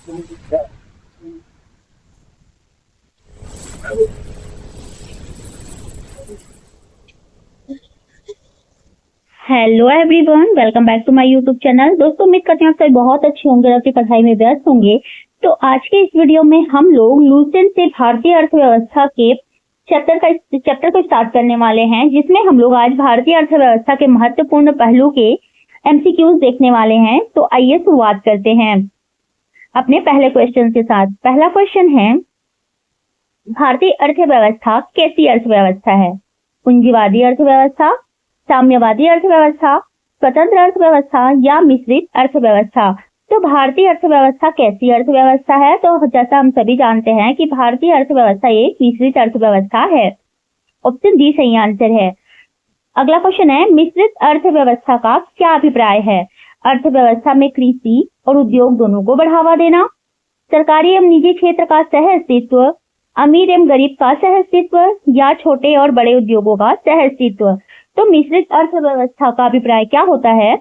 Hello everyone, welcome back to my YouTube channel. दोस्तों, उम्मीद करते हैं आप सब बहुत अच्छे होंगे और अपनी पढ़ाई में व्यस्त होंगे। तो आज के इस वीडियो में हम लोग लुसेंट से भारतीय अर्थव्यवस्था के चैप्टर को स्टार्ट करने वाले हैं, जिसमें हम लोग आज भारतीय अर्थव्यवस्था के महत्वपूर्ण पहलू के एमसीक्यूज देखने वाले हैं। तो आइए शुरुआत करते हैं अपने पहले क्वेश्चन के साथ। पहला क्वेश्चन है, भारतीय अर्थव्यवस्था कैसी अर्थव्यवस्था है? पूंजीवादी अर्थव्यवस्था, साम्यवादी अर्थव्यवस्था, स्वतंत्र अर्थव्यवस्था या मिश्रित अर्थव्यवस्था? तो भारतीय अर्थव्यवस्था कैसी अर्थव्यवस्था है? तो जैसा हम सभी जानते हैं कि भारतीय अर्थव्यवस्था एक मिश्रित अर्थव्यवस्था है। ऑप्शन डी सही आंसर है। अगला क्वेश्चन है, मिश्रित अर्थव्यवस्था का क्या अभिप्राय है? अर्थव्यवस्था में कृषि और उद्योग दोनों को बढ़ावा देना, सरकारी एवं निजी क्षेत्र का सह अस्तित्व, अमीर एवं गरीब का सह अस्तित्व या छोटे और बड़े उद्योगों का सह अस्तित्व? तो मिश्रित अर्थव्यवस्था का अभिप्राय क्या होता है?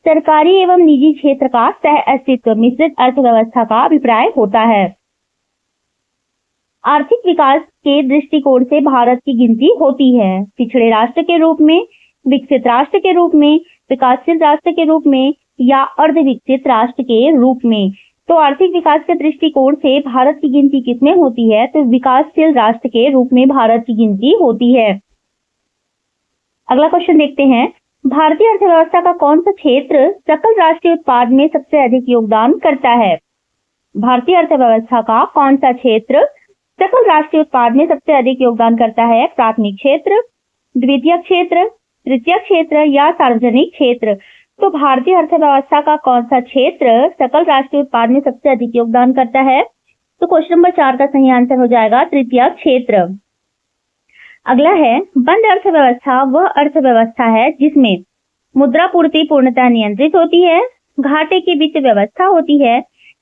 सरकारी एवं निजी क्षेत्र का सह अस्तित्व मिश्रित अर्थव्यवस्था का अभिप्राय होता है। आर्थिक विकास के दृष्टिकोण से भारत की गिनती होती है पिछड़े राष्ट्र के रूप में, विकसित राष्ट्र के रूप में, विकासशील राष्ट्र के रूप में या अर्धविकसित राष्ट्र के रूप में। तो आर्थिक विकास के दृष्टिकोण से भारत की गिनती किसमें होती है? तो विकासशील राष्ट्र के रूप में भारत की गिनती होती है। अगला क्वेश्चन देखते हैं, भारतीय अर्थव्यवस्था का कौन सा क्षेत्र सकल राष्ट्रीय उत्पाद में सबसे अधिक योगदान करता है? भारतीय अर्थव्यवस्था का कौन सा क्षेत्र सकल राष्ट्रीय उत्पाद में सबसे अधिक योगदान करता है? प्राथमिक क्षेत्र, द्वितीय क्षेत्र, तृतीय क्षेत्र या सार्वजनिक क्षेत्र? तो भारतीय अर्थव्यवस्था का कौन सा क्षेत्र सकल राष्ट्रीय उत्पाद में सबसे अधिक योगदान करता है? तो क्वेश्चन नंबर 4 का सही आंसर हो जाएगा तृतीय क्षेत्र। अगला है, बंद अर्थव्यवस्था वह अर्थव्यवस्था है जिसमें मुद्रा पूर्ति पूर्णतः नियंत्रित होती है, घाटे की वित्त व्यवस्था होती है,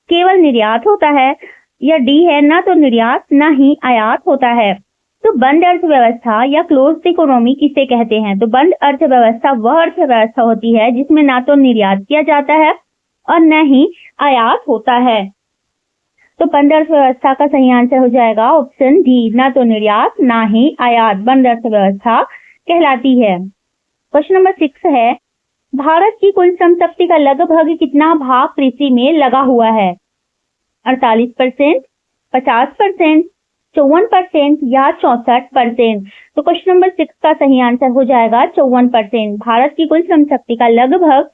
केवल निर्यात होता है, या डी है, ना तो निर्यात ना ही आयात होता है। तो बंद अर्थव्यवस्था या क्लोज्ड इकोनॉमी किसे कहते हैं? तो बंद अर्थव्यवस्था वह अर्थव्यवस्था होती है जिसमें ना तो निर्यात किया जाता है और न ही आयात होता है। तो बंद अर्थव्यवस्था का सही आंसर हो जाएगा ऑप्शन डी, ना तो निर्यात ना ही आयात बंद अर्थव्यवस्था कहलाती है। क्वेश्चन नंबर 6 है, भारत की कुल श्रम शक्ति का लगभग कितना भाग कृषि में लगा हुआ है? 48%, 50%, 54% या 64%? तो क्वेश्चन नंबर 6 का सही आंसर हो जाएगा 54%। भारत की कुल श्रम शक्ति का लगभग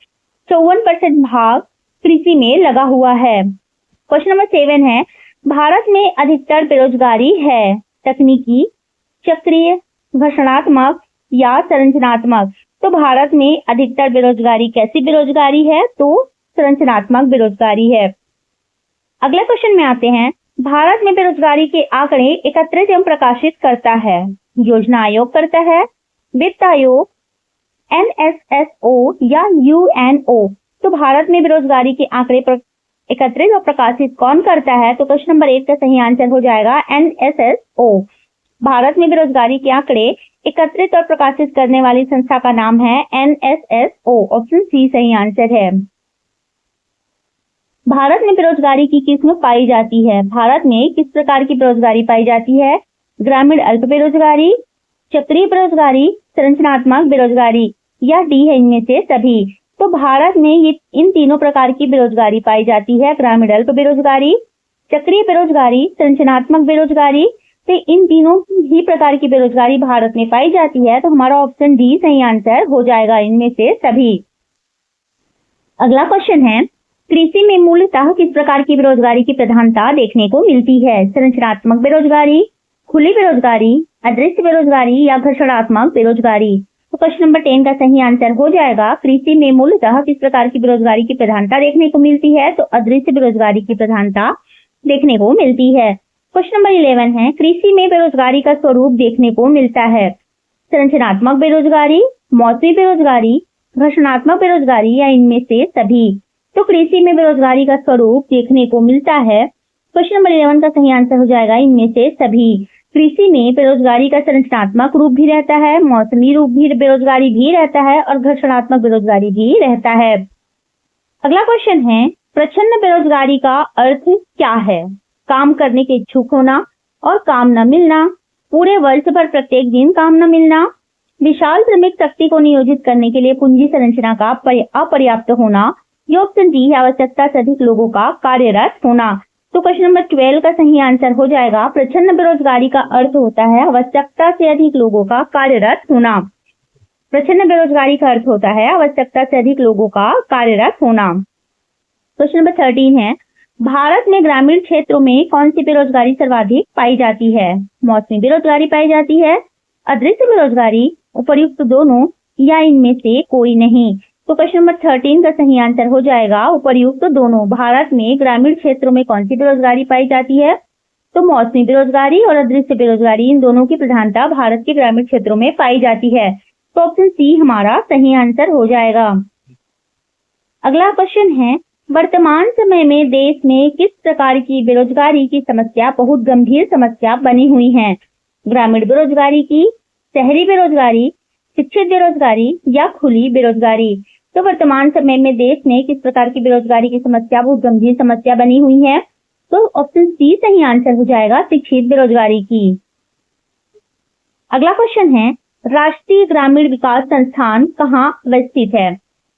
54% भाग कृषि में लगा हुआ है। क्वेश्चन नंबर 7 है, भारत में अधिकतर बेरोजगारी है तकनीकी, चक्रीय, घर्षणात्मक या संरचनात्मक? तो भारत में अधिकतर बेरोजगारी कैसी बेरोजगारी है? तो संरचनात्मक बेरोजगारी है। अगले क्वेश्चन में आते हैं, भारत में बेरोजगारी के आंकड़े एकत्रित एवं प्रकाशित करता है? योजना आयोग करता है, वित्त आयोग, NSSO या UNO? तो भारत में बेरोजगारी के आंकड़े एकत्रित और प्रकाशित कौन करता है? तो क्वेश्चन नंबर 8 का सही आंसर हो जाएगा NSSO। भारत में बेरोजगारी के आंकड़े एकत्रित और प्रकाशित करने वाली संस्था का नाम है NSSO। ऑप्शन सी सही आंसर है। भारत में बेरोजगारी की किस्म पाई जाती है? भारत में किस प्रकार की बेरोजगारी पाई जाती है? ग्रामीण अल्प बेरोजगारी, चक्रीय बेरोजगारी, संरचनात्मक बेरोजगारी या डी है इनमें से सभी? तो भारत में ये इन तीनों प्रकार की बेरोजगारी पाई जाती है, ग्रामीण अल्प बेरोजगारी, चक्रीय बेरोजगारी, संरचनात्मक बेरोजगारी। तो इन तीनों ही प्रकार की बेरोजगारी भारत में पाई जाती है। तो हमारा ऑप्शन डी सही आंसर हो जाएगा इनमें से सभी। अगला क्वेश्चन है, कृषि में मूलतः किस प्रकार की बेरोजगारी की प्रधानता देखने को मिलती है? संरचनात्मक बेरोजगारी, खुली बेरोजगारी, अदृश्य बेरोजगारी या घर्षणात्मक बेरोजगारी? तो क्वेश्चन नंबर 10 का सही आंसर हो जाएगा, कृषि में मूलतः किस प्रकार की बेरोजगारी की प्रधानता देखने को मिलती है? तो अदृश्य बेरोजगारी की प्रधानता देखने को मिलती है। क्वेश्चन नंबर 11 है, कृषि में बेरोजगारी का स्वरूप देखने को मिलता है? संरचनात्मक बेरोजगारी, मौसमी बेरोजगारी, घर्षणात्मक बेरोजगारी या इनमें से सभी? तो कृषि में बेरोजगारी का स्वरूप देखने को मिलता है। क्वेश्चन नंबर 11 का सही आंसर हो जाएगा इनमें से सभी। कृषि में बेरोजगारी का संरचनात्मक रूप भी रहता है, मौसमी रूप भी बेरोजगारी भी रहता है और घर्षणात्मक बेरोजगारी भी रहता है। अगला क्वेश्चन है, प्रच्छन्न बेरोजगारी का अर्थ क्या है? काम करने के इच्छुक होना और काम न मिलना, पूरे वर्ष भर प्रत्येक दिन काम न मिलना, विशाल श्रमिक शक्ति को नियोजित करने के लिए पूंजी संरचना का अपर्याप्त होना, या ऑप्शन डी है आवश्यकता से अधिक लोगों का कार्यरत होना। तो क्वेश्चन नंबर 12 का सही आंसर हो जाएगा प्रच्छन्न बेरोजगारी का अर्थ होता है आवश्यकता से अधिक लोगों का कार्यरत होना। प्रच्छन्न बेरोजगारी का अर्थ होता है आवश्यकता से अधिक लोगों का कार्यरत होना। क्वेश्चन नंबर 13 है, भारत में ग्रामीण क्षेत्रों में कौन सी बेरोजगारी सर्वाधिक पाई जाती है? मौसमी बेरोजगारी पाई जाती है, अदृश्य बेरोजगारी, उपर्युक्त दोनों, या इनमें से कोई नहीं। तो क्वेश्चन नंबर 13 का सही आंसर हो जाएगा उपर्युक्त दोनों। भारत में ग्रामीण क्षेत्रों में कौन सी बेरोजगारी पाई जाती है? तो मौसमी बेरोजगारी और अदृश्य बेरोजगारी, इन दोनों की प्रधानता भारत के ग्रामीण क्षेत्रों में पाई जाती है। तो ऑप्शन सी हमारा सही आंसर हो जाएगा। अगला क्वेश्चन है, वर्तमान समय में देश में किस प्रकार की बेरोजगारी की समस्या बहुत गंभीर समस्या बनी हुई है? ग्रामीण बेरोजगारी की, शहरी बेरोजगारी, शिक्षित बेरोजगारी, या खुली बेरोजगारी? तो वर्तमान समय में देश में किस प्रकार की बेरोजगारी की समस्या बहुत गंभीर समस्या बनी हुई है? तो ऑप्शन सी सही आंसर हो जाएगा शिक्षित बेरोजगारी की। अगला क्वेश्चन है, राष्ट्रीय ग्रामीण विकास संस्थान कहाँ अवस्थित है?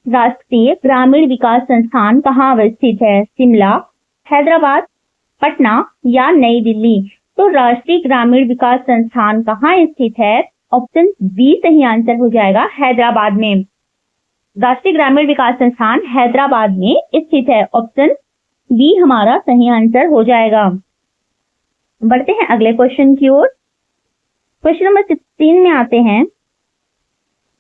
राष्ट्रीय ग्रामीण विकास संस्थान कहाँ अवस्थित है? शिमला, हैदराबाद, पटना, या नई दिल्ली? तो राष्ट्रीय ग्रामीण विकास संस्थान कहाँ स्थित है? ऑप्शन बी सही आंसर हो जाएगा हैदराबाद में। राष्ट्रीय ग्रामीण विकास संस्थान हैदराबाद में स्थित है। ऑप्शन बी हमारा सही आंसर हो जाएगा। बढ़ते हैं अगले क्वेश्चन की ओर। क्वेश्चन नंबर 16 में आते हैं,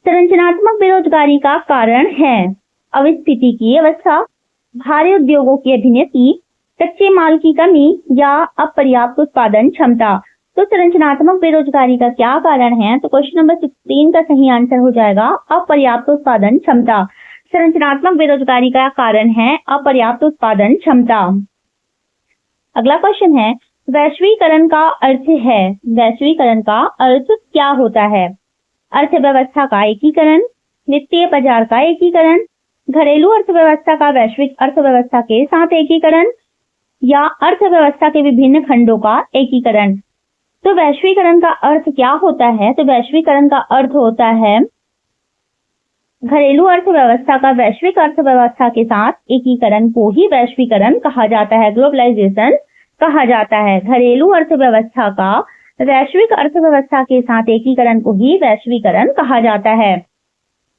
संरचनात्मक बेरोजगारी का कारण है अविस्फीति की अवस्था, भारी उद्योगों की अभिनति, कच्चे माल की कमी, या अपर्याप्त उत्पादन क्षमता? तो संरचनात्मक बेरोजगारी का क्या कारण है? तो क्वेश्चन नंबर 16 का सही आंसर हो जाएगा अपर्याप्त उत्पादन क्षमता। संरचनात्मक बेरोजगारी का कारण है अपर्याप्त उत्पादन क्षमता। अगला क्वेश्चन है, वैश्वीकरण का अर्थ है, वैश्वीकरण का अर्थ क्या होता है? अर्थव्यवस्था का एकीकरण, वित्तीय बाजार का एकीकरण, घरेलू अर्थव्यवस्था का वैश्विक अर्थव्यवस्था के साथ एकीकरण, या अर्थव्यवस्था के विभिन्न खंडों का एकीकरण? तो वैश्वीकरण का अर्थ क्या होता है? तो वैश्वीकरण का अर्थ होता है घरेलू अर्थव्यवस्था का वैश्विक अर्थव्यवस्था के साथ एकीकरण को ही वैश्वीकरण कहा जाता है, ग्लोबलाइजेशन कहा जाता है। घरेलू अर्थव्यवस्था का वैश्विक अर्थव्यवस्था के साथ एकीकरण को ही वैश्वीकरण कहा जाता है।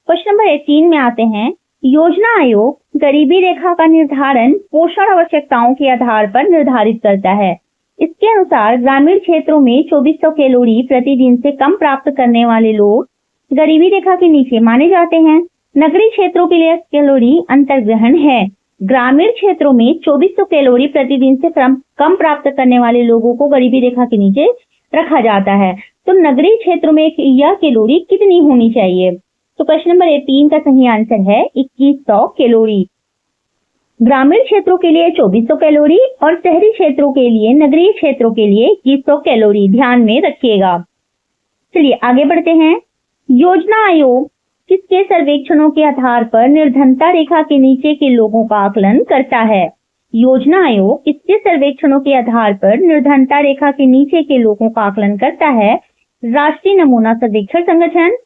क्वेश्चन नंबर 18 में आते हैं, योजना आयोग गरीबी रेखा का निर्धारण पोषण आवश्यकताओं के आधार पर निर्धारित करता है। इसके अनुसार ग्रामीण क्षेत्रों में 2400 कैलोरी प्रतिदिन से कम प्राप्त करने वाले लोग गरीबी रेखा के नीचे माने जाते हैं। नगरीय क्षेत्रों के लिए कैलोरी अंतर्ग्रहण है। ग्रामीण क्षेत्रों में 2400 कैलोरी प्रतिदिन से कम प्राप्त करने वाले लोगों को गरीबी रेखा के नीचे रखा जाता है। तो नगरीय क्षेत्रों में यह कैलोरी कितनी होनी चाहिए? तो क्वेश्चन नंबर 18 का सही आंसर है 2100 कैलोरी। ग्रामीण क्षेत्रों के लिए 2400 कैलोरी और शहरी क्षेत्रों के लिए, नगरीय क्षेत्रों के लिए 2100 कैलोरी, ध्यान में रखिएगा। चलिए आगे बढ़ते हैं। योजना आयोग किसके सर्वेक्षणों के आधार पर निर्धनता रेखा के नीचे के लोगों का आकलन करता है? योजना आयोग किसके सर्वेक्षणों के आधार पर निर्धनता रेखा के नीचे के लोगों का आकलन करता है? राष्ट्रीय नमूना सर्वेक्षण संगठन,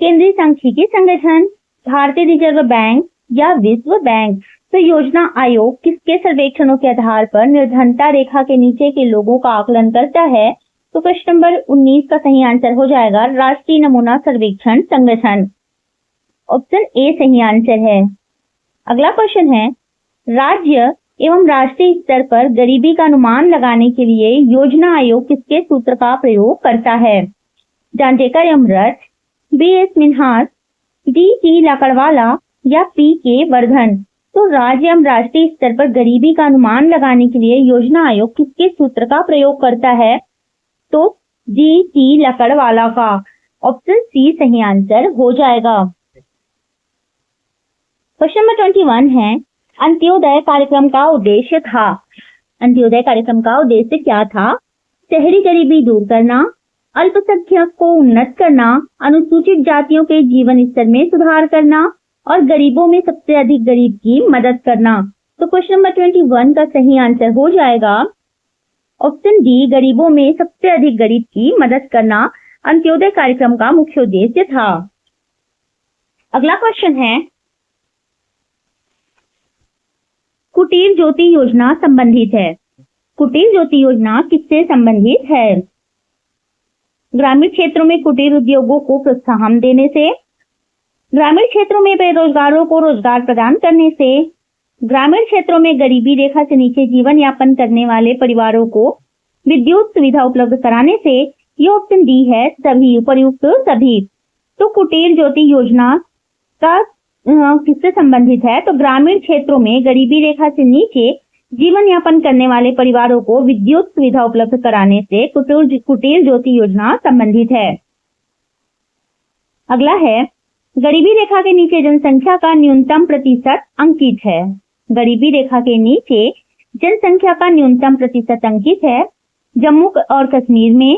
केंद्रीय सांख्यिकी संगठन, भारतीय रिजर्व बैंक, या विश्व बैंक? तो योजना आयोग किसके सर्वेक्षणों के आधार पर निर्धनता रेखा के नीचे के लोगों का आकलन करता है? तो क्वेश्चन नंबर 19 का सही आंसर हो जाएगा राष्ट्रीय नमूना सर्वेक्षण संगठन। ऑप्शन ए सही आंसर है। अगला क्वेश्चन है, राज्य एवं राष्ट्रीय स्तर पर गरीबी का अनुमान लगाने के लिए योजना आयोग किसके सूत्र का प्रयोग करता है? जांडेकर यमरथ, बी.एस. मिन्हास, डी.टी. लाकड़वाला, या पी.के. वर्धन? तो राज्य एवं राष्ट्रीय स्तर पर गरीबी का अनुमान लगाने के लिए योजना आयोग किसके सूत्र का प्रयोग करता है? तो डी.टी. लाकड़वाला का। ऑप्शन सी सही आंसर हो जाएगा। क्वेश्चन नंबर 21 है, अंत्योदय कार्यक्रम का उद्देश्य था। अंत्योदय कार्यक्रम का उद्देश्य क्या था? शहरी गरीबी दूर करना, अल्पसंख्यक को उन्नत करना, अनुसूचित जातियों के जीवन स्तर में सुधार करना, और गरीबों में सबसे अधिक गरीब की मदद करना। तो क्वेश्चन नंबर 21 का सही आंसर हो जाएगा ऑप्शन डी, गरीबों में सबसे अधिक गरीब की मदद करना अंत्योदय कार्यक्रम का मुख्य उद्देश्य था। अगला क्वेश्चन है, कुटीर ज्योति योजना संबंधित है। कुटीर ज्योति योजना किससे संबंधित है? ग्रामीण क्षेत्रों में कुटीर उद्योगों को प्रोत्साहन देने से, ग्रामीण क्षेत्रों में बेरोजगारों को रोजगार प्रदान करने से, ग्रामीण क्षेत्रों में गरीबी रेखा से नीचे जीवन यापन करने वाले परिवारों को विद्युत सुविधा उपलब्ध कराने से। ये ऑप्शन डी है, सभी, उपर्युक्त सभी। तो कुटीर ज्योति योजना का किससे संबंधित है? तो ग्रामीण क्षेत्रों में गरीबी रेखा से नीचे जीवन यापन करने वाले परिवारों को विद्युत सुविधा उपलब्ध कराने से कुटीर ज्योति योजना संबंधित है। अगला है, गरीबी रेखा के नीचे जनसंख्या का न्यूनतम प्रतिशत अंकित है। गरीबी रेखा के नीचे जनसंख्या का न्यूनतम प्रतिशत अंकित है जम्मू और कश्मीर में,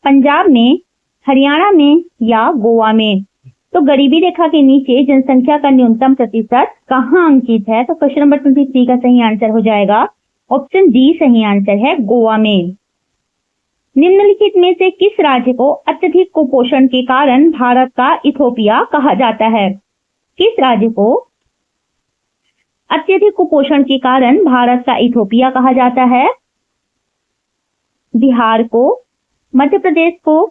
पंजाब में, हरियाणा में या गोवा में। तो गरीबी रेखा के नीचे जनसंख्या का न्यूनतम प्रतिशत कहाँ अंकित है? तो क्वेश्चन नंबर 23 का सही आंसर हो जाएगा ऑप्शन डी, सही आंसर है गोवा में। निम्नलिखित में से किस राज्य को अत्यधिक कुपोषण के कारण भारत का इथोपिया कहा जाता है? किस राज्य को अत्यधिक कुपोषण के कारण भारत का इथोपिया कहा जाता है? बिहार को, मध्य प्रदेश को,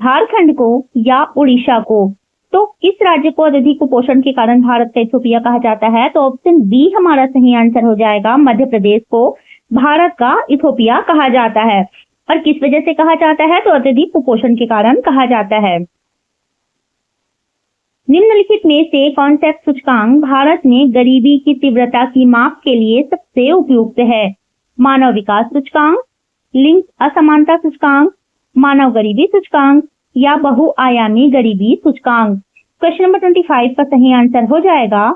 झारखंड को या उड़ीसा को? तो किस राज्य को अत्यधिक कुपोषण के कारण भारत का इथोपिया कहा जाता है? तो ऑप्शन बी हमारा सही आंसर हो जाएगा, मध्य प्रदेश को भारत का इथोपिया कहा जाता है। और किस वजह से कहा जाता है? तो अत्यधिक कुपोषण के कारण कहा जाता है। निम्नलिखित में से कौन सा सूचकांक भारत में गरीबी की तीव्रता की माप के लिए सबसे उपयुक्त है? मानव विकास सूचकांक, लिंग असमानता सूचकांक, मानव गरीबी सूचकांक या बहुआयामी गरीबी सूचकांक? क्वेश्चन नंबर 25 का सही आंसर हो जाएगा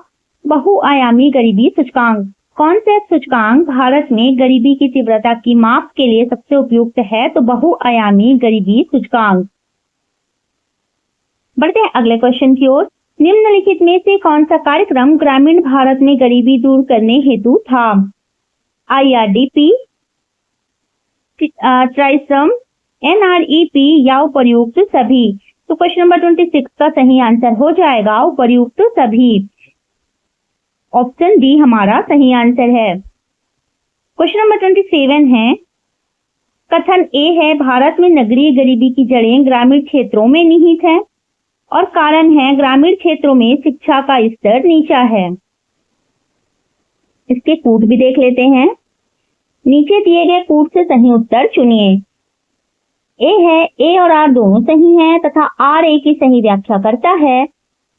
बहुआयामी गरीबी सूचकांक। कौन से सूचकांक भारत में गरीबी की तीव्रता की माप के लिए सबसे उपयुक्त है? तो बहुआयामी गरीबी सूचकांक। बढ़ते हैं अगले क्वेश्चन की ओर। निम्नलिखित में से कौन सा कार्यक्रम ग्रामीण भारत में गरीबी दूर करने हेतु था? IRDP, ट्राइसम, NREP या उपर्युक्त सभी? तो क्वेश्चन नंबर 26 का सही आंसर हो जाएगा उपर्युक्त सभी। ऑप्शन डी हमारा सही आंसर है। क्वेश्चन नंबर 27 है, कथन ए है भारत में नगरीय गरीबी की जड़ें ग्रामीण क्षेत्रों में निहित है और कारण है ग्रामीण क्षेत्रों में शिक्षा का स्तर नीचा है। इसके कूट भी देख लेते हैं। नीचे दिए गए कूट से सही उत्तर चुनिए। ए है, ए और आर दोनों सही हैं तथा आर ए की सही व्याख्या करता है।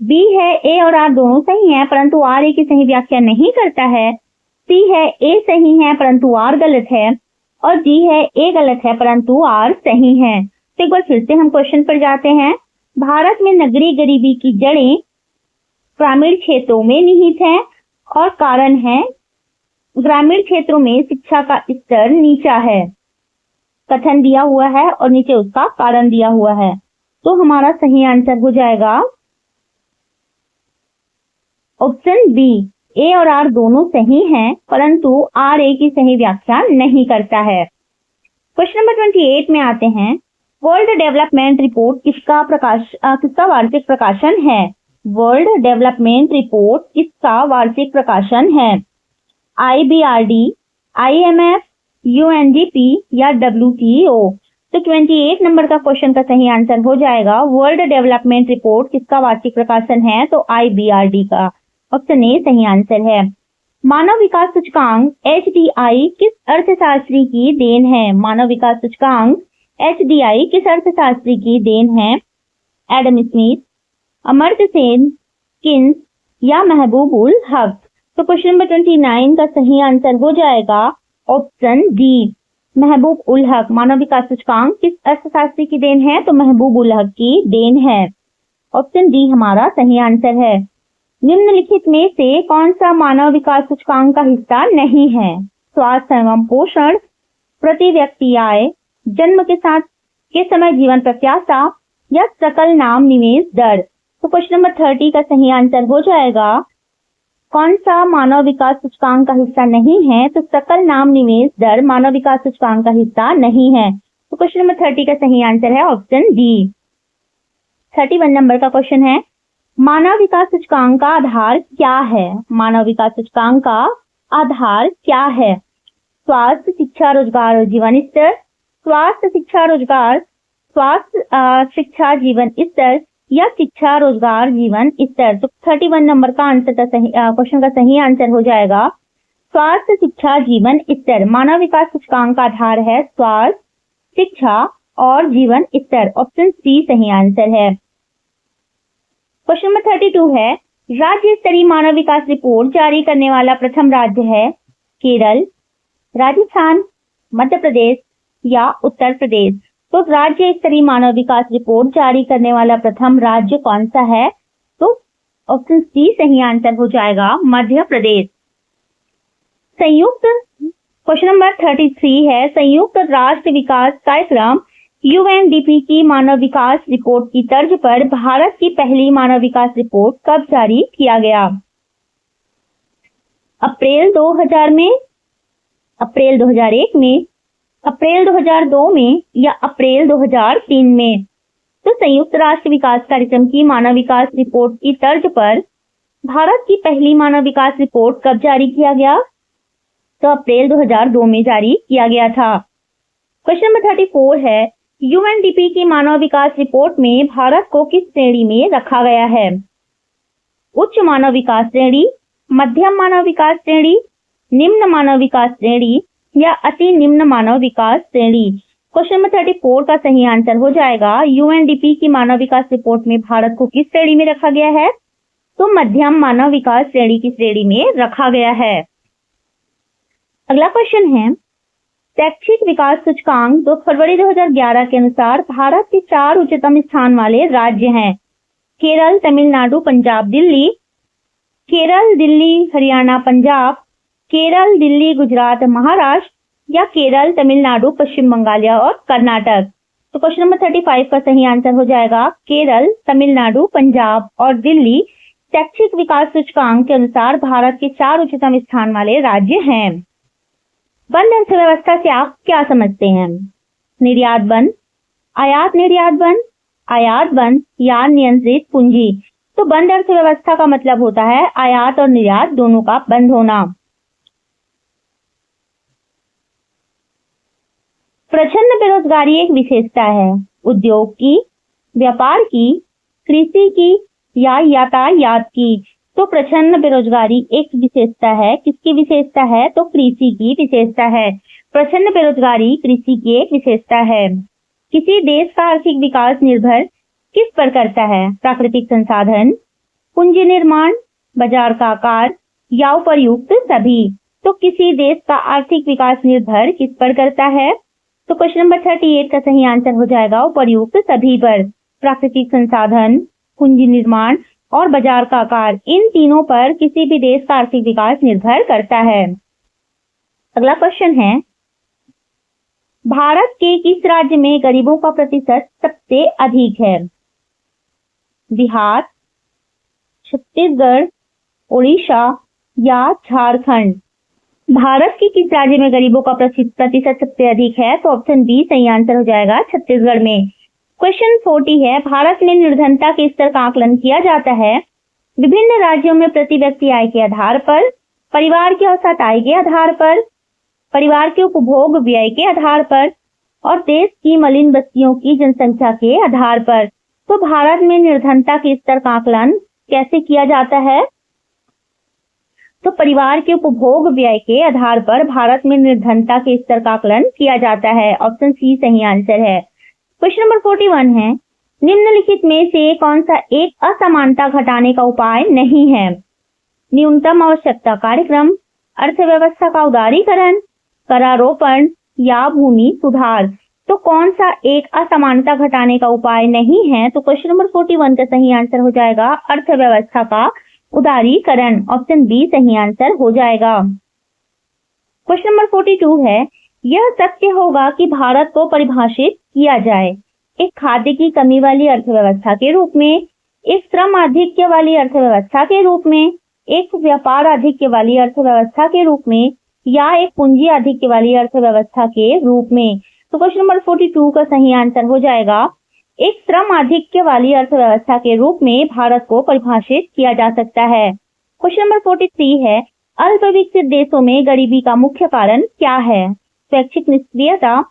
बी है, ए और आर दोनों सही हैं परंतु आर ए की सही व्याख्या नहीं करता है। सी है, ए सही है परंतु आर गलत है। और डी है, ए गलत है परंतु आर सही है। तो एक बार फिर से हम क्वेश्चन पर जाते हैं। भारत में नगरीय गरीबी की जड़ें ग्रामीण क्षेत्रों में निहित है और कारण है ग्रामीण क्षेत्रों में शिक्षा का स्तर नीचा है। कथन दिया हुआ है और नीचे उसका कारण दिया हुआ है। तो हमारा सही आंसर हो जाएगा ऑप्शन बी, ए और आर दोनों सही हैं परंतु आर ए की सही व्याख्या नहीं करता है। क्वेश्चन नंबर 28 में आते हैं। वर्ल्ड डेवलपमेंट रिपोर्ट किसका वार्षिक प्रकाशन है? वर्ल्ड डेवलपमेंट रिपोर्ट किसका वार्षिक प्रकाशन है? IBRD, IMF, UNDP या WTO? तो 28 नंबर का क्वेश्चन का सही आंसर हो जाएगा वर्ल्ड डेवलपमेंट रिपोर्ट किसका वार्षिक प्रकाशन है? तो IBRD का। ऑप्शन ए सही आंसर है। मानव विकास सूचकांक HDI किस अर्थशास्त्री की देन है? मानव विकास सूचकांक HDI किस अर्थशास्त्री की देन है? Adam Smith, Amartya Sen, Keynes या महबूब उल हक? तो क्वेश्चन नंबर 29 का सही आंसर हो जाएगा ऑप्शन डी, महबूब उल हक। मानव विकास सूचकांक किस अर्थशास्त्री की देन है? तो महबूब उल हक की देन है। ऑप्शन डी हमारा सही आंसर है। निम्नलिखित में से कौन सा मानव विकास सूचकांक का हिस्सा नहीं है? स्वास्थ्य एवं पोषण, प्रति व्यक्ति आय, जन्म के समय जीवन प्रत्याशा या सकल नाम निवेश दर? तो क्वेश्चन नंबर 30 का सही आंसर हो जाएगा कौन सा मानव विकास सूचकांक का हिस्सा नहीं है? तो सकल नाम निवेश दर मानव विकास सूचकांक का हिस्सा नहीं है। तो क्वेश्चन नंबर 30 का सही आंसर है ऑप्शन डी। 31 नंबर का क्वेश्चन है, मानव विकास सूचकांक का आधार क्या है? मानव विकास सूचकांक का आधार क्या है? स्वास्थ्य, शिक्षा, रोजगार और जीवन स्तर, स्वास्थ्य, शिक्षा, रोजगार, स्वास्थ्य, शिक्षा, जीवन स्तर या शिक्षा, रोजगार, जीवन स्तर। तो 31 नंबर का आंसर का सही क्वेश्चन का सही आंसर हो जाएगा स्वास्थ्य, शिक्षा, जीवन स्तर। मानव विकास सूचकांक का आधार है स्वास्थ्य, शिक्षा और जीवन स्तर। ऑप्शन सी सही आंसर है। क्वेश्चन नंबर 32 है, राज्य स्तरीय मानव विकास रिपोर्ट जारी करने वाला प्रथम राज्य है केरल, राजस्थान, मध्य प्रदेश या उत्तर प्रदेश। तो राज्य स्तरीय मानव विकास रिपोर्ट जारी करने वाला प्रथम राज्य कौन सा है? तो ऑप्शन सी सही आंसर हो जाएगा मध्य प्रदेश। संयुक्त क्वेश्चन नंबर 33 है, संयुक्त राष्ट्र विकास कार्यक्रम यूएनडीपी की मानव विकास रिपोर्ट की तर्ज पर भारत की पहली मानव विकास रिपोर्ट कब जारी किया गया? अप्रैल 2000 में, अप्रैल 2001 में, अप्रैल 2002 में या अप्रैल 2003 में? तो संयुक्त राष्ट्र विकास कार्यक्रम की मानव विकास रिपोर्ट की तर्ज पर भारत की पहली मानव विकास रिपोर्ट कब जारी किया गया? तो अप्रैल 2002 में जारी किया गया था। क्वेश्चन नंबर 34 है, यूएनडीपी की मानव विकास रिपोर्ट में भारत को किस श्रेणी में रखा गया है? उच्च मानव विकास श्रेणी, मध्यम मानव विकास श्रेणी, निम्न मानव विकास श्रेणी या अति निम्न मानव विकास श्रेणी? क्वेश्चन नंबर 34 का सही आंसर हो जाएगा यूएनडीपी की मानव विकास रिपोर्ट में भारत को किस श्रेणी में रखा गया है? तो मध्यम मानव विकास श्रेणी की श्रेणी में रखा गया है। अगला क्वेश्चन है, शैक्षिक विकास सूचकांक 2 फरवरी 2011 के अनुसार भारत के 4 उच्चतम स्थान वाले राज्य हैं केरल, तमिलनाडु, पंजाब, दिल्ली। केरल, दिल्ली, हरियाणा, पंजाब, केरल, दिल्ली, गुजरात, महाराष्ट्र या केरल, तमिलनाडु, पश्चिम बंगाल और कर्नाटक। तो क्वेश्चन नंबर 35 का सही आंसर हो जाएगा केरल, तमिलनाडु, पंजाब और दिल्ली शैक्षिक विकास सूचकांक के अनुसार भारत के 4 उच्चतम स्थान वाले राज्य हैं। बंद अर्थव्यवस्था से आप क्या समझते हैं? निर्यात बंद, आयात निर्यात बंद, आयात बंद या नियंत्रित पूंजी? तो बंद अर्थव्यवस्था का मतलब होता है आयात और निर्यात दोनों का बंद होना। प्रचंड बेरोजगारी एक विशेषता है उद्योग की, व्यापार की, कृषि की या यातायात की? तो प्रचंड बेरोजगारी एक विशेषता है, किसकी विशेषता है? तो कृषि की विशेषता है। प्रचंड बेरोजगारी कृषि की एक विशेषता है। किसी देश का आर्थिक विकास निर्भर किस पर करता है? प्राकृतिक संसाधन, पूंजी निर्माण, बाजार का आकार या उपर्युक्त सभी? तो किसी देश का आर्थिक विकास निर्भर किस पर करता है? तो क्वेश्चन नंबर 38 का सही आंसर हो जाएगा उपर्युक्त सभी पर। प्राकृतिक संसाधन, पूंजी निर्माण और बाजार का आकार, इन तीनों पर किसी भी देश का आर्थिक विकास निर्भर करता है। अगला क्वेश्चन है, भारत के किस राज्य में गरीबों का प्रतिशत सबसे अधिक है? बिहार, छत्तीसगढ़, उड़ीसा या झारखंड? भारत के किस राज्य में गरीबों का प्रतिशत सबसे अधिक है? तो ऑप्शन बी सही आंसर हो जाएगा छत्तीसगढ़ में। क्वेश्चन 40 है, भारत में निर्धनता के स्तर का आकलन किया जाता है विभिन्न राज्यों में प्रति व्यक्ति आय के आधार पर, परिवार की औसत आय के आधार पर, परिवार के उपभोग व्यय के आधार पर और देश की मलिन बस्तियों की जनसंख्या के आधार पर। तो भारत में निर्धनता के स्तर का आकलन कैसे किया जाता है? तो परिवार के उपभोग व्यय के आधार पर भारत में निर्धनता के स्तर का आकलन किया जाता है। ऑप्शन सी सही आंसर है। क्वेश्चन नंबर 41 है, निम्नलिखित में से कौन सा एक असमानता घटाने का उपाय नहीं है? न्यूनतम आवश्यकता कार्यक्रम, अर्थव्यवस्था का उदारीकरण, करारोपण या भूमि सुधार? तो कौन सा एक असमानता घटाने का उपाय नहीं है? तो क्वेश्चन नंबर 41 का सही आंसर हो जाएगा अर्थव्यवस्था का उदारीकरण। ऑप्शन बी सही आंसर हो जाएगा। क्वेश्चन नंबर 42 है, यह सत्य होगा कि भारत को परिभाषित किया जाए एक खाद्य की कमी वाली अर्थव्यवस्था के रूप में, एक श्रम आधिक्य वाली अर्थव्यवस्था के रूप में, एक व्यापार आधिक्य वाली अर्थव्यवस्था के रूप में या एक पूंजी आधिक्य वाली अर्थव्यवस्था के रूप में? तो क्वेश्चन नंबर 42 का सही आंसर हो जाएगा एक श्रम आधिक्य वाली अर्थव्यवस्था के रूप में भारत को परिभाषित किया जा सकता है। क्वेश्चन नंबर 43 है अल्प विकसित देशों में गरीबी का मुख्य कारण क्या है? स्वैच्छिक निष्क्रियता,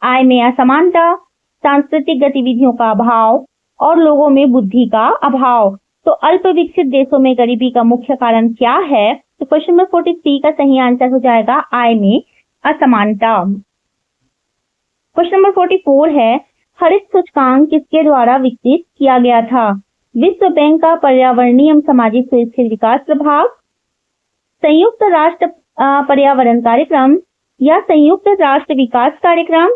आय में असमानता, सांस्कृतिक गतिविधियों का अभाव और लोगों में बुद्धि का अभाव। तो अल्प विकसित देशों में गरीबी का मुख्य कारण क्या है? तो क्वेश्चन नंबर 43 का सही आंसर हो जाएगा आय में असमानता। क्वेश्चन नंबर 44 है हरित सूचकांक किसके द्वारा विकसित किया गया था? विश्व बैंक का पर्यावरणीय सामाजिक सुरक्षित विकास प्रभाग, संयुक्त राष्ट्र पर्यावरण कार्यक्रम या संयुक्त राष्ट्र विकास कार्यक्रम,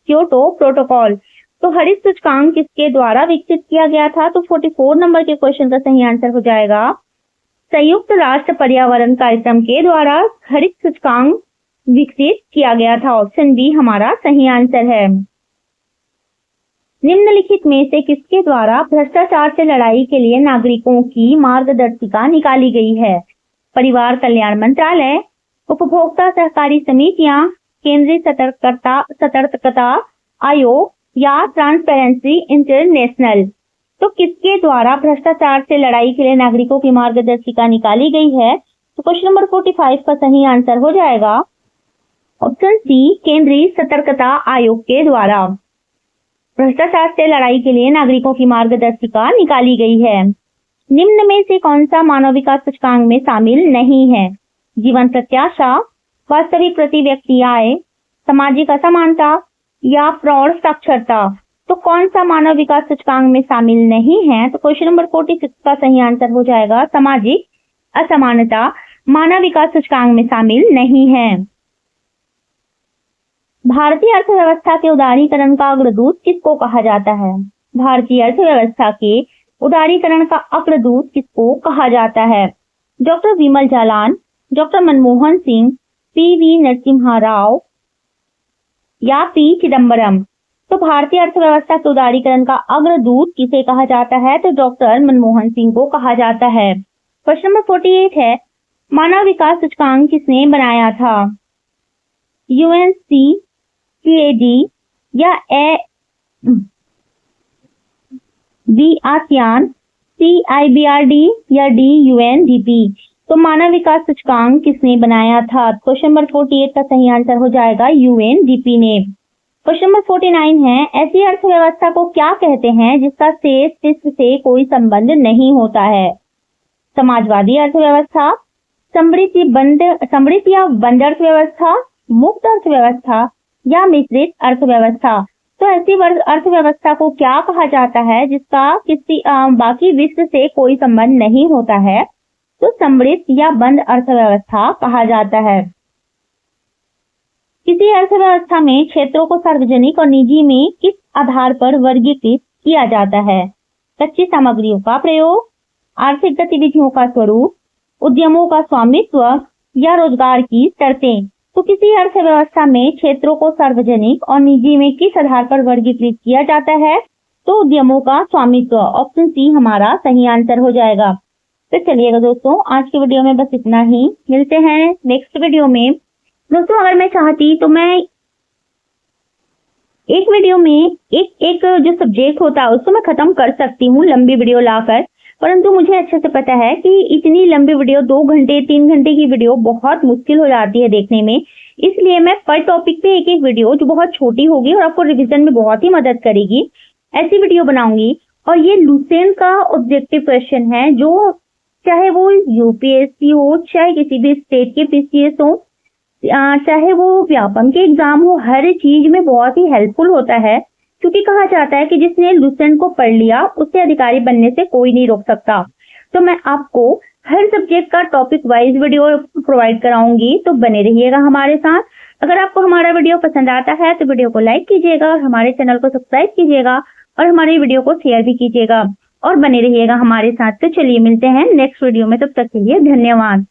क्योटो प्रोटोकॉल। तो हरित सूचकांक किसके द्वारा विकसित किया गया था? तो 44 नंबर के क्वेश्चन का सही आंसर हो जाएगा संयुक्त राष्ट्र पर्यावरण कार्यक्रम के द्वारा हरित सूचकांक विकसित किया गया था। ऑप्शन बी हमारा सही आंसर है। निम्नलिखित में से किसके द्वारा भ्रष्टाचार से लड़ाई के लिए नागरिकों की मार्गदर्शिका निकाली गई है? परिवार कल्याण मंत्रालय, उपभोक्ता सहकारी समितियां, केंद्रीय सतर्कता आयोग या ट्रांसपेरेंसी इंटरनेशनल। तो किसके द्वारा भ्रष्टाचार से लड़ाई के लिए नागरिकों की मार्गदर्शिका निकाली गई है? तो क्वेश्चन नंबर 45 का सही आंसर हो जाएगा ऑप्शन सी केंद्रीय सतर्कता आयोग के द्वारा भ्रष्टाचार से लड़ाई के लिए नागरिकों की मार्गदर्शिका निकाली गई है। निम्न में से कौन सा मानव विकास सूचकांक में शामिल नहीं है? जीवन प्रत्याशा, वास्तविक प्रति व्यक्ति आय, सामाजिक असमानता या प्रौढ़ साक्षरता। तो कौन सा मानव विकास सूचकांक में शामिल नहीं है? तो क्वेश्चन नंबर 46 का सही आंसर हो जाएगा सामाजिक असमानता मानव विकास सूचकांक में शामिल नहीं है। भारतीय अर्थव्यवस्था के उदारीकरण का अग्रदूत किसको कहा जाता है? भारतीय अर्थव्यवस्था के उदारीकरण का अग्रदूत किसको कहा जाता है? डॉक्टर विमल जालान, डॉक्टर मनमोहन सिंह, पीवी नरसिम्हा राव या पी चिदम्बरम। तो भारतीय अर्थव्यवस्था के उदारीकरण का अग्रदूत किसे कहा जाता है? तो डॉक्टर मनमोहन सिंह को कहा जाता है। क्वेश्चन नंबर 48 है मानव विकास सूचकांक किसने बनाया था? यूएनसीसीएडी या डी आसियान, सीआईबीआरडी या डी यूएनडीपी। तो मानव विकास सूचकांक किसने बनाया था? क्वेश्चन नंबर 48 का सही आंसर हो जाएगा यूएनडीपी ने। क्वेश्चन नंबर 49 है ऐसी अर्थव्यवस्था को क्या कहते हैं जिसका शेष विश्व से कोई संबंध नहीं होता है? समाजवादी अर्थव्यवस्था, समृद्ध या बंद अर्थव्यवस्था, मुक्त अर्थव्यवस्था या मिश्रित अर्थव्यवस्था। तो ऐसी अर्थव्यवस्था को क्या कहा जाता है जिसका किसी बाकी विश्व से कोई संबंध नहीं होता है? तो समृद्ध या बंद अर्थव्यवस्था कहा जाता है। किसी अर्थव्यवस्था में क्षेत्रों को सार्वजनिक और निजी में किस आधार पर वर्गीकृत किया जाता है? कच्ची सामग्रियों का प्रयोग, आर्थिक गतिविधियों का स्वरूप, उद्यमों का स्वामित्व या रोजगार की शर्तें। तो किसी अर्थव्यवस्था में क्षेत्रों को सार्वजनिक और निजी में किस आधार पर वर्गीकृत किया जाता है? तो उद्यमों का स्वामित्व। ऑप्शन सी हमारा सही आंसर हो जाएगा। तो चलिएगा दोस्तों आज की वीडियो में बस इतना ही, मिलते हैं नेक्स्ट वीडियो में। दोस्तों अगर मैं चाहती तो मैं एक वीडियो में एक जो सब्जेक्ट होता है उसको मैं खत्म कर सकती हूँ लंबी वीडियो लाकर, परंतु मुझे अच्छे से पता है कि इतनी लंबी वीडियो 2 घंटे 3 घंटे की वीडियो बहुत मुश्किल हो जाती है देखने में। इसलिए मैं पर टॉपिक पे एक वीडियो जो बहुत छोटी होगी और आपको रिवीजन में बहुत ही मदद करेगी ऐसी वीडियो बनाऊंगी। और ये लुसेंट का ऑब्जेक्टिव क्वेश्चन है जो चाहे वो यूपीएससी हो, चाहे किसी भी स्टेट के पीसीएस हो, चाहे वो व्यापम के एग्जाम हो, हर चीज में बहुत ही हेल्पफुल होता है। क्योंकि कहा जाता है कि जिसने लुसेंट को पढ़ लिया उससे अधिकारी बनने से कोई नहीं रोक सकता। तो मैं आपको हर सब्जेक्ट का टॉपिक वाइज वीडियो प्रोवाइड कराऊंगी, तो बने रहिएगा हमारे साथ। अगर आपको हमारा वीडियो पसंद आता है तो वीडियो को लाइक कीजिएगा और हमारे चैनल को सब्सक्राइब कीजिएगा और हमारी वीडियो को शेयर भी कीजिएगा और बने रहिएगा हमारे साथ। तो चलिए मिलते हैं नेक्स्ट वीडियो में, तब तक के लिए धन्यवाद।